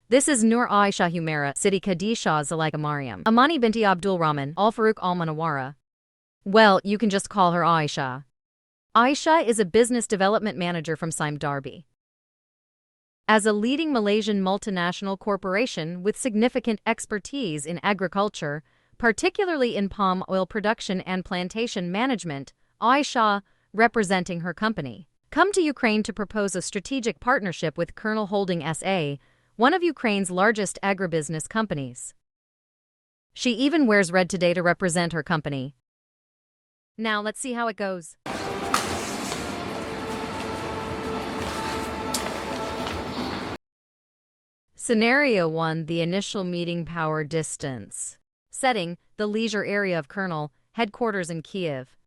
This is Nur Aisha Humaira, Sidi Khadija Zalaika Mariam, Amani Binti Abdul Rahman, Al Farouk Al Manawara. Well, you can just call her Aisha. Aisha is a business development manager from Sime Darby. As a leading Malaysian multinational corporation with significant expertise in agriculture, particularly in palm oil production and plantation management, Aisha, representing her company, come to Ukraine to propose a strategic partnership with Colonel Holding SA, one of Ukraine's largest agribusiness companies. She even wears red today to represent her company. Now let's see how it goes. Scenario 1: The initial meeting power distance. Setting: the leisure area of Colonel, headquarters in Kiev.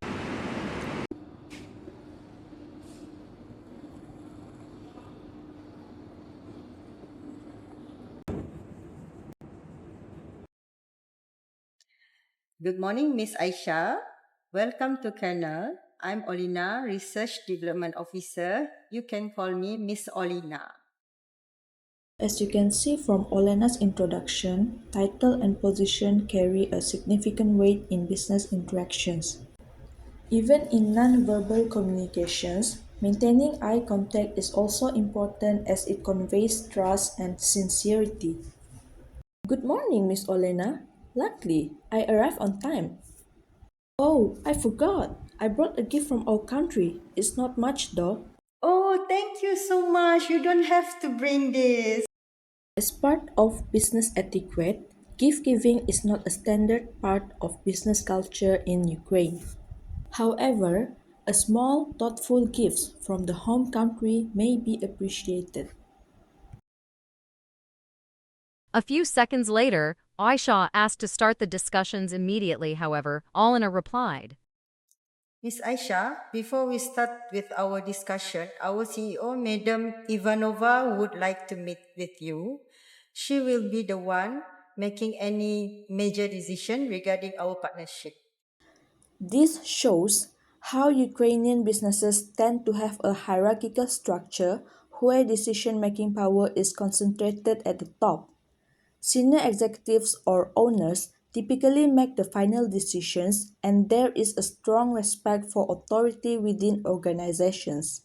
Good morning, Miss Aisha. Welcome to Colonel. I'm Olina, Research Development Officer. You can call me Miss Olina. As you can see from Olena's introduction, title and position carry a significant weight in business interactions. Even in non-verbal communications, maintaining eye contact is also important as it conveys trust and sincerity. Good morning, Miss Olena. Luckily, I arrived on time. Oh, I forgot. I brought a gift from our country. It's not much though. Oh, thank you so much. You don't have to bring this. As part of business etiquette, gift giving is not a standard part of business culture in Ukraine. However, a small, thoughtful gift from the home country may be appreciated. A few seconds later, Aisha asked to start the discussions immediately, however, Alina replied. Miss Aisha, before we start with our discussion, our CEO, Madam Ivanova, would like to meet with you. She will be the one making any major decision regarding our partnership. This shows how Ukrainian businesses tend to have a hierarchical structure where decision making power is concentrated at the top. Senior executives or owners typically make the final decisions, and there is a strong respect for authority within organizations.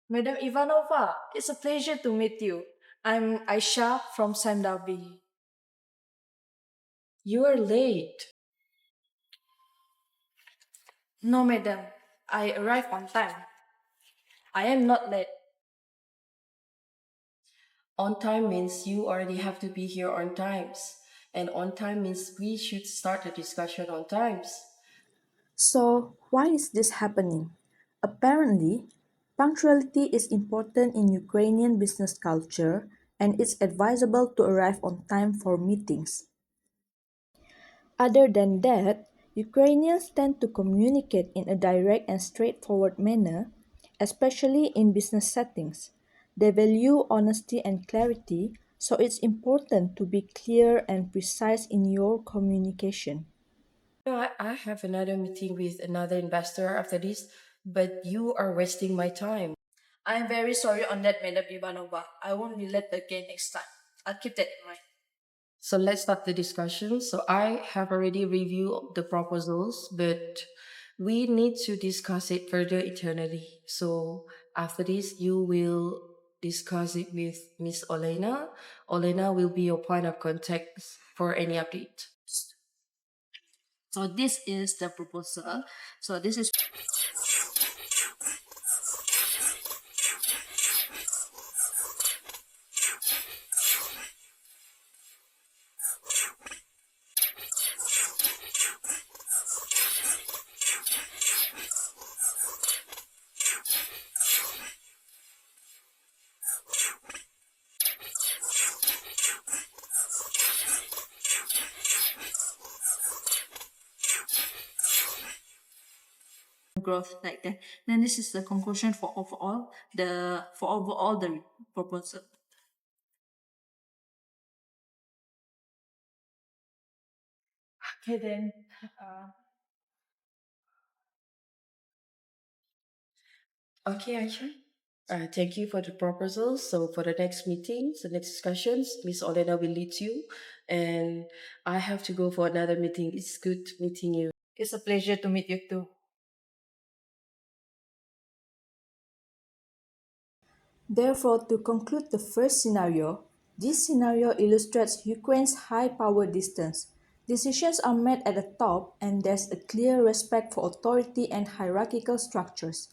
Madam Ivanova, it's a pleasure to meet you. I'm Aisha from Sandabi. You are late. No, madam. I arrived on time. I am not late. On time means you already have to be here on times. And on time means we should start the discussion on times. So, why is this happening? Apparently, punctuality is important in Ukrainian business culture and it's advisable to arrive on time for meetings. Other than that, Ukrainians tend to communicate in a direct and straightforward manner, especially in business settings. They value honesty and clarity, so it's important to be clear and precise in your communication. No, I have another meeting with another investor after this, but you are wasting my time. I'm very sorry on that, Madam Ivanova. I won't be late again next time. I'll keep that in mind. So let's start the discussion. So I have already reviewed the proposals, but we need to discuss it further internally. So after this, you will discuss it with Miss Olena. Olena will be your point of contact for any update. So this is the proposal. So this is growth like that. Then this is the conclusion for overall the proposal. Okay then. Uh, Okay, Aisha. Thank you for the proposals. So for the next meetings, the next discussions, Miss Olena will lead you, and I have to go for another meeting. It's good meeting you. It's a pleasure to meet you too. Therefore, to conclude the first scenario, this scenario illustrates Ukraine's high power distance. Decisions are made at the top, and there's a clear respect for authority and hierarchical structures.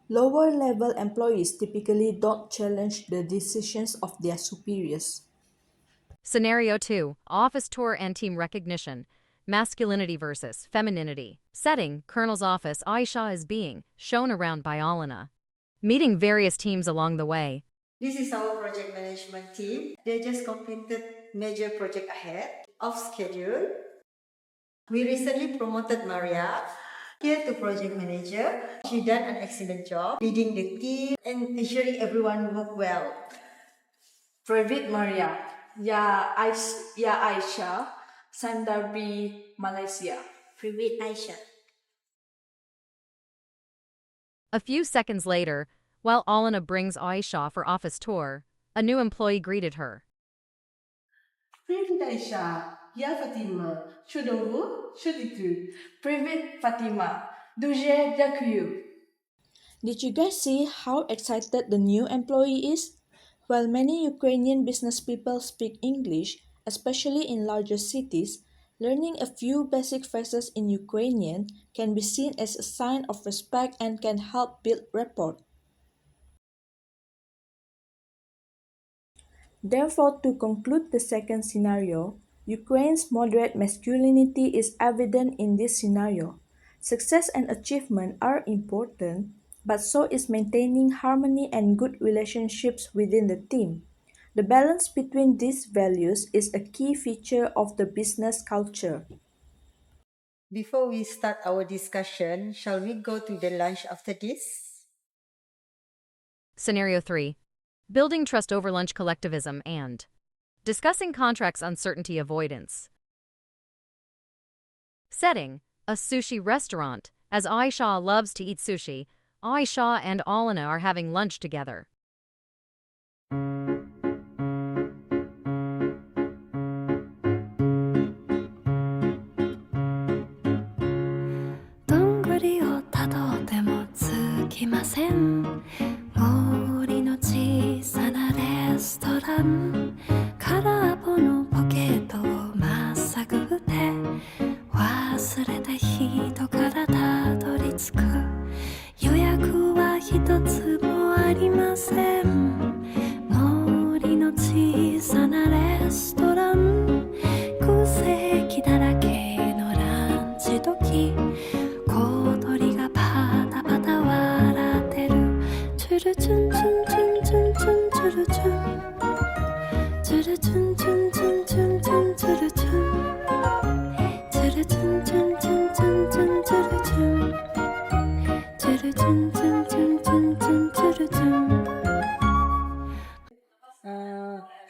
Lower level employees typically don't challenge the decisions of their superiors. Scenario 2. Office tour and team recognition. Masculinity versus femininity. Setting. Colonel's office. Aisha is being shown around by Alana. Meeting various teams along the way. This is our project management team. They just completed major project ahead of schedule. We recently promoted Maria here to project manager. She done an excellent job leading the team and ensuring everyone work well. Private Maria, ya Aisha, Sandarbi, Malaysia. Private Aisha. A few seconds later, while Alana brings Aisha for office tour, a new employee greeted her. Private Aisha, ya Fatima, Shodoru, Shoditu. Private Fatima, Duje Dakuyu. Did you guys see how excited the new employee is? While many Ukrainian business people speak English, especially in larger cities, learning a few basic phrases in Ukrainian can be seen as a sign of respect and can help build rapport. Therefore, to conclude the second scenario, Ukraine's moderate masculinity is evident in this scenario. Success and achievement are important, but so is maintaining harmony and good relationships within the team. The balance between these values is a key feature of the business culture. Before we start our discussion, shall we go to the lunch after this? Scenario 3. Building trust over lunch collectivism and discussing contracts uncertainty avoidance. Setting. A sushi restaurant. As Aisha loves to eat sushi, Aisha and Alana are having lunch together.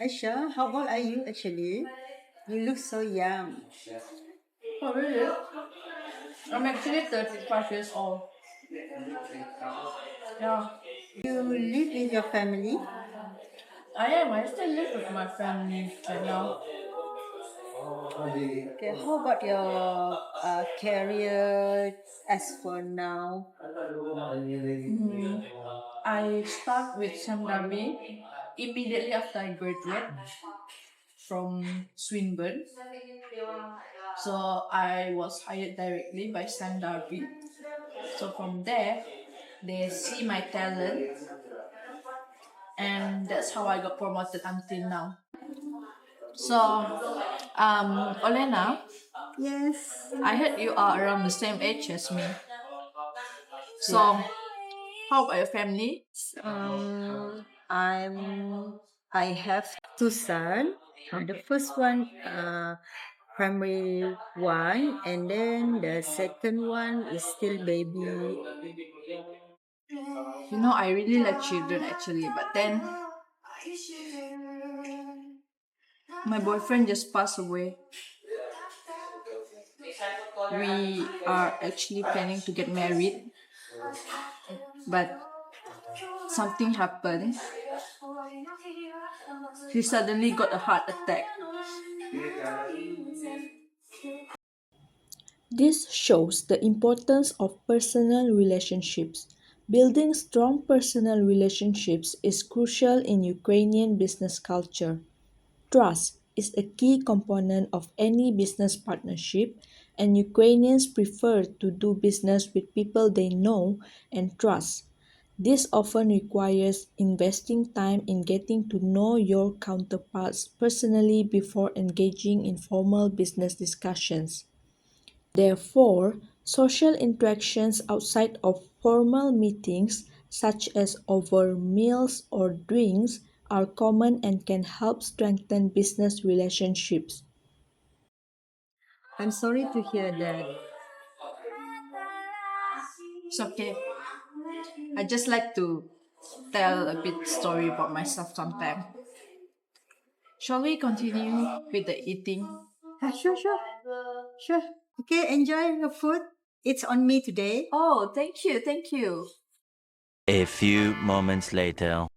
Aisha, how old are you actually? You look so young. Oh, really? I'm actually 35 years old. Yeah, You live with your family? I am. I still live with my family right now. Okay, how about your career as for now? I start with Samdabi immediately after I graduate from Swinburne. So I was hired directly by Sandarbi. So from there, they see my talent, and that's how I got promoted until now. So, Olena, Yes. I heard you are around the same age as me. So, how about your family? I have two sons. The first one primary one, and then the second one is still baby. You know, I really like children actually, but then my boyfriend just passed away. We are actually planning to get married, but something happened. He suddenly got a heart attack. This shows the importance of personal relationships. Building strong personal relationships is crucial in Ukrainian business culture. Trust is a key component of any business partnership, and Ukrainians prefer to do business with people they know and trust. This often requires investing time in getting to know your counterparts personally before engaging in formal business discussions. Therefore, social interactions outside of formal meetings, such as over meals or drinks, are common and can help strengthen business relationships. I'm sorry to hear that. It's okay. I just like to tell a bit story about myself sometime. Shall we continue with the eating? Sure, sure. Sure. Okay, enjoy your food. It's on me today. Oh, thank you, thank you. A few moments later.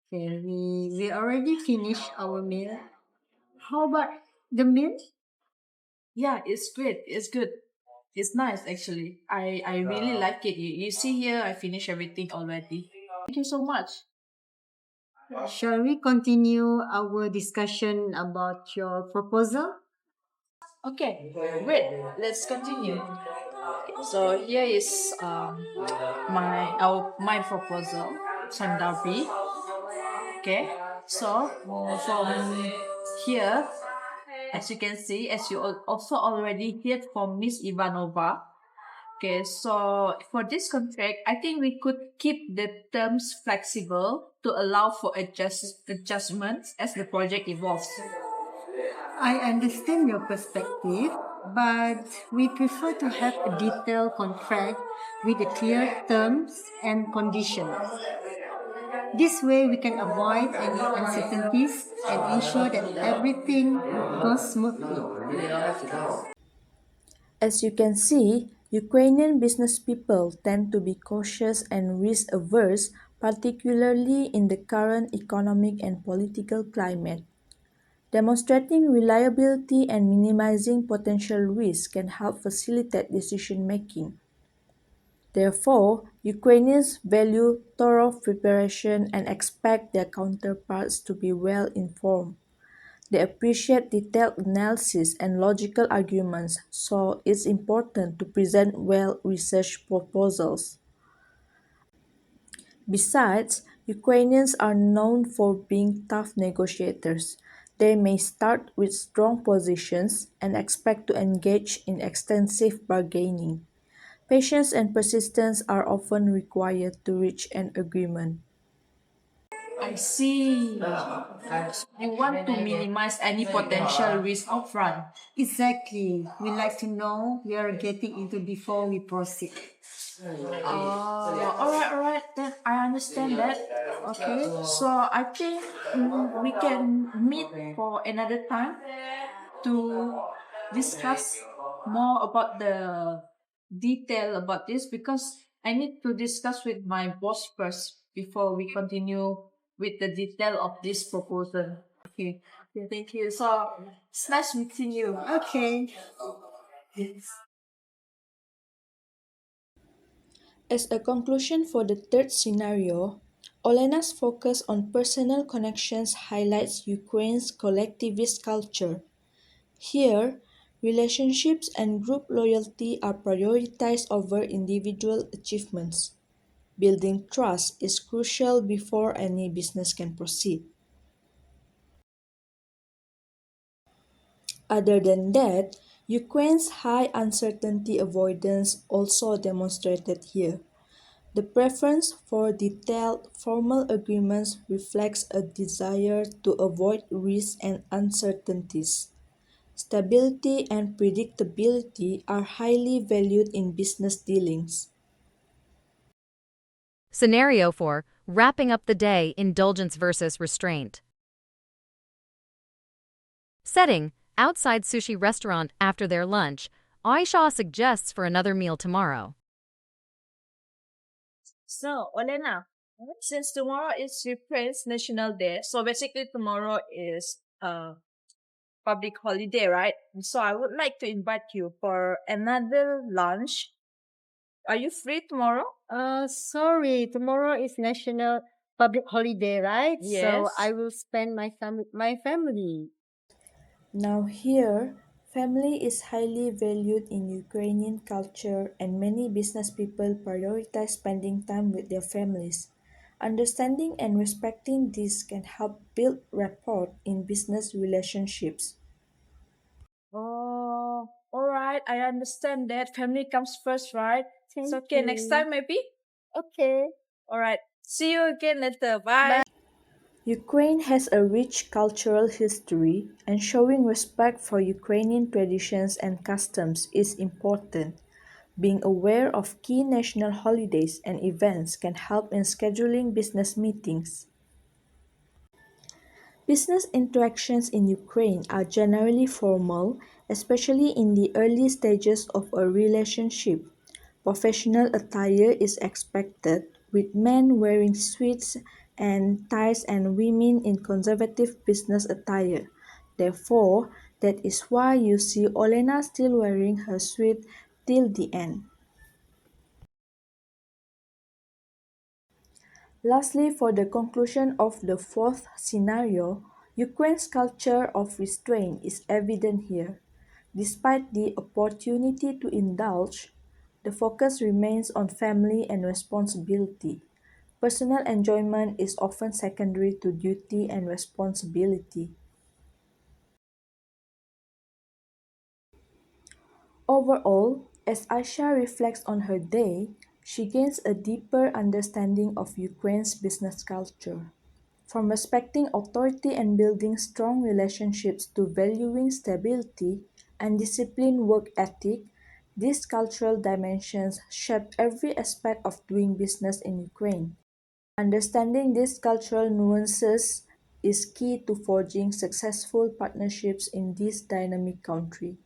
Okay, we already finished our meal. How about the meal? Yeah, it's great. It's good. It's nice actually. I really like it. You see here, I finished everything already. Thank you so much. Shall we continue our discussion about your proposal? Okay, great. Let's continue. So here is my proposal, Sandabi. Okay. So from here, as you can see, as you also already heard from Miss Ivanova. Okay, so for this contract, I think we could keep the terms flexible to allow for adjustments as the project evolves. I understand your perspective, but we prefer to have a detailed contract with the clear terms and conditions. This way, we can avoid any uncertainties and ensure that everything goes smoothly. As you can see, Ukrainian business people tend to be cautious and risk averse, particularly in the current economic and political climate. Demonstrating reliability and minimizing potential risks can help facilitate decision making. Therefore, Ukrainians value thorough preparation and expect their counterparts to be well informed. They appreciate detailed analysis and logical arguments, so it's important to present well researched proposals. Besides, Ukrainians are known for being tough negotiators. They may start with strong positions and expect to engage in extensive bargaining. Patience and persistence are often required to reach an agreement. I see. You want to minimize any potential risk upfront. Exactly. We like to know we are getting into before we proceed. All right. Then I understand that. Okay. So I think we can meet for another time to discuss more about the detail about this because I need to discuss with my boss first before we continue with the detail of this proposal. Okay. Thank you. So it's nice meeting you. Okay. As a conclusion for the third scenario, Olena's focus on personal connections highlights Ukraine's collectivist culture. Here, relationships and group loyalty are prioritized over individual achievements. Building trust is crucial before any business can proceed. Other than that, Ukraine's high uncertainty avoidance also demonstrated here. The preference for detailed formal agreements reflects a desire to avoid risks and uncertainties. Stability and predictability are highly valued in business dealings. Scenario 4, wrapping up the day, indulgence versus restraint. Setting, outside sushi restaurant after their lunch, Aisha suggests for another meal tomorrow. So, Olena, Since tomorrow is Ukraine's National Day, so basically tomorrow is public holiday, right? So I would like to invite you for another lunch. Are you free tomorrow? Sorry, tomorrow is National Public Holiday, right? So Yes. I will spend my time with my family. Now, here, family is highly valued in Ukrainian culture, and many business people prioritize spending time with their families. Understanding and respecting this can help build rapport in business relationships. Oh, all right. I understand that family comes first, right? Thank So okay, next you. time maybe. Okay. All right. See you again later. Bye. Ukraine has a rich cultural history, and showing respect for Ukrainian traditions and customs is important. Being aware of key national holidays and events can help in scheduling business meetings. Business interactions in Ukraine are generally formal, especially in the early stages of a relationship. Professional attire is expected, with men wearing suits and ties and women in conservative business attire. Therefore, that is why you see Olena still wearing her suit till the end. Lastly, for the conclusion of the fourth scenario, Ukraine's culture of restraint is evident here. Despite the opportunity to indulge, the focus remains on family and responsibility. Personal enjoyment is often secondary to duty and responsibility. Overall, as Aisha reflects on her day, she gains a deeper understanding of Ukraine's business culture. From respecting authority and building strong relationships to valuing stability and disciplined work ethic, these cultural dimensions shape every aspect of doing business in Ukraine. Understanding these cultural nuances is key to forging successful partnerships in this dynamic country.